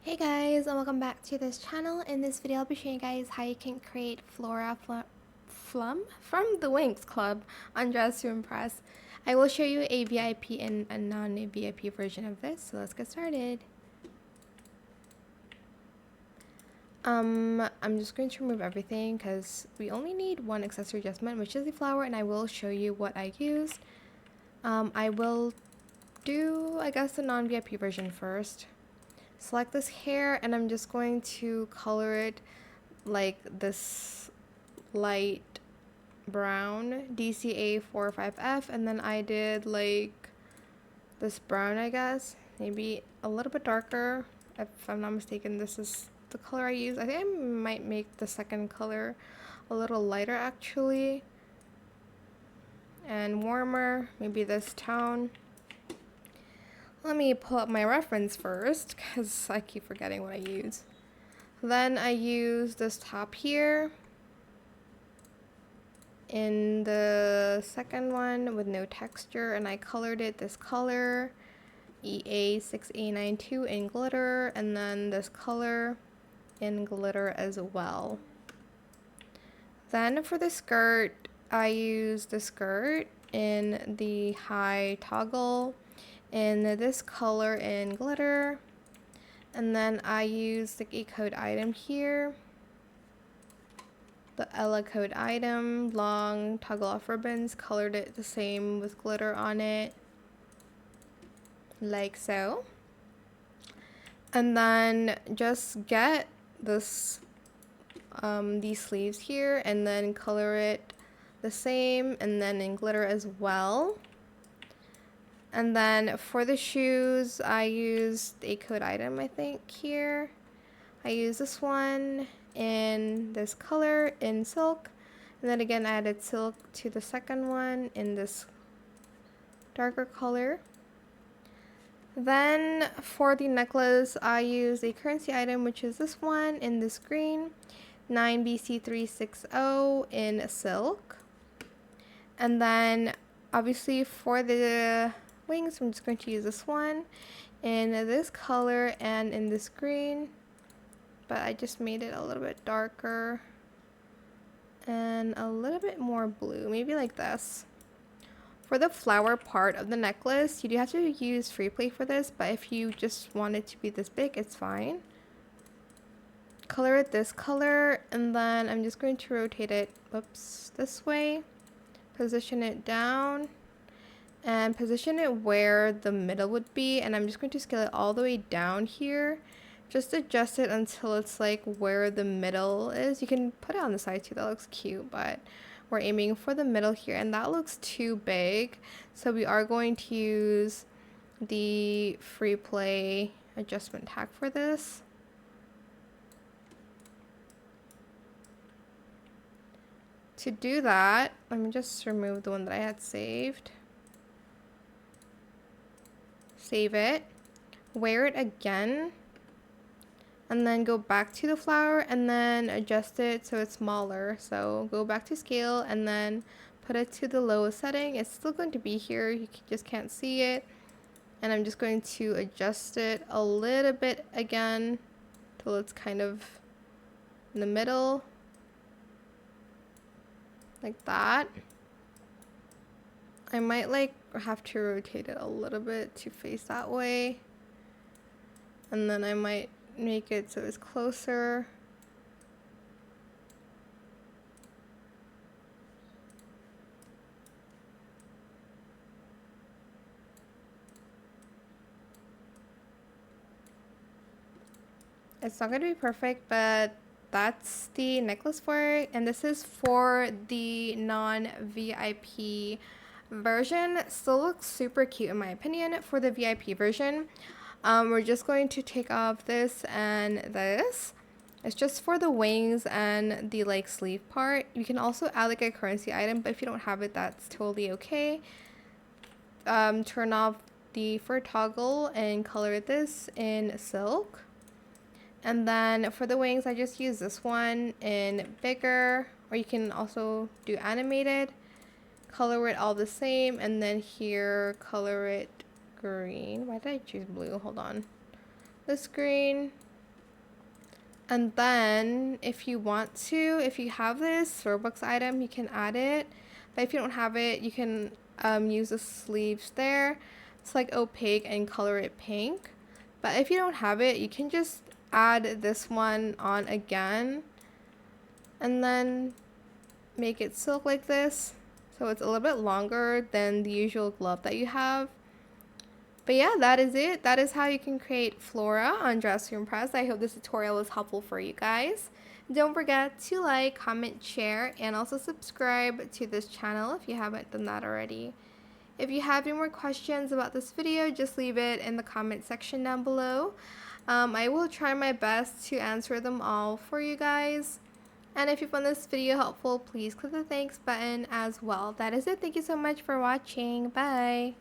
Hey guys, and welcome back to this channel. In this video I'll be showing you guys how you can create Flora Flum from the Winx Club on Dress to Impress. I will show you a VIP and a non-VIP version of this, so let's get started. I'm just going to remove everything because we only need one accessory adjustment, which is the flower, and I will show you what I used. I will do, I guess, the non-VIP version first. Select this hair, and I'm just going to color it like this light brown, DCA 45F, and then I did like this brown, I guess, maybe a little bit darker. If I'm not mistaken, this is the color I use. I think I might make the second color a little lighter actually, and warmer, maybe this tone. Let me pull up my reference first because I keep forgetting what I use. Then I use this top here in the second one with no texture, and I colored it this color EA6A92 in glitter, and then this color in glitter as well. Then for the skirt, I used the skirt in the high toggle in this color in glitter, and then I used the a code item here, the Ella code item, long toggle off ribbons, colored it the same with glitter on it, like so. And then just get this these sleeves here and then color it the same and then in glitter as well. And then for the shoes, I used a code item, I think, here. I used this one in this color in silk. And then again, I added silk to the second one in this darker color. Then for the necklace, I used a currency item, which is this one in this green, 9BC360 in silk. And then obviously for the wings, I'm just going to use this one in this color and in this green, but I just made it a little bit darker and a little bit more blue, maybe like this. For the flower part of the necklace, you do have to use free play for this, but if you just want it to be this big, it's fine. Color it this color, and then I'm just going to rotate it, whoops, this way, position it down, and position it where the middle would be, and I'm just going to scale it all the way down here. Just adjust it until it's like where the middle is. You can put it on the side too, that looks cute, but we're aiming for the middle here, and that looks too big, so we are going to use the free play adjustment tag for this. To do that, let me just remove the one that I had saved. Save it, wear it again, and then go back to the flower and then adjust it so it's smaller. So go back to scale and then put it to the lowest setting. It's still going to be here, you just can't see it. And I'm just going to adjust it a little bit again till it's kind of in the middle, like that. I might like have to rotate it a little bit to face that way, and then I might make it so it's closer. It's not going to be perfect, but that's the necklace for it, and this is for the non-VIP version. Still looks super cute in my opinion. For the VIP version, we're just going to take off this and this. It's just for the wings and the like sleeve part. You can also add like a currency item, but if you don't have it, that's totally okay. Turn off the fur toggle and color this in silk. And then for the wings, I just use this one in bigger, or you can also do animated. Color it all the same, and then here color it green. Why did I choose blue? Hold on. This green, And then if you want to, if you have this Roblox item, you can add it. But if you don't have it, you can use the sleeves there. It's like opaque and color it pink. But if you don't have it, you can just add this one on again. And then make it silk like this. So it's a little bit longer than the usual glove that you have. But yeah, that is it. That is how you can create Flora on Dress to Impress. I hope this tutorial was helpful for you guys. Don't forget to like, comment, share, and also subscribe to this channel if you haven't done that already. If you have any more questions about this video, just leave it in the comment section down below. I will try my best to answer them all for you guys. And if you found this video helpful, please click the thanks button as well. That is it. Thank you so much for watching. Bye.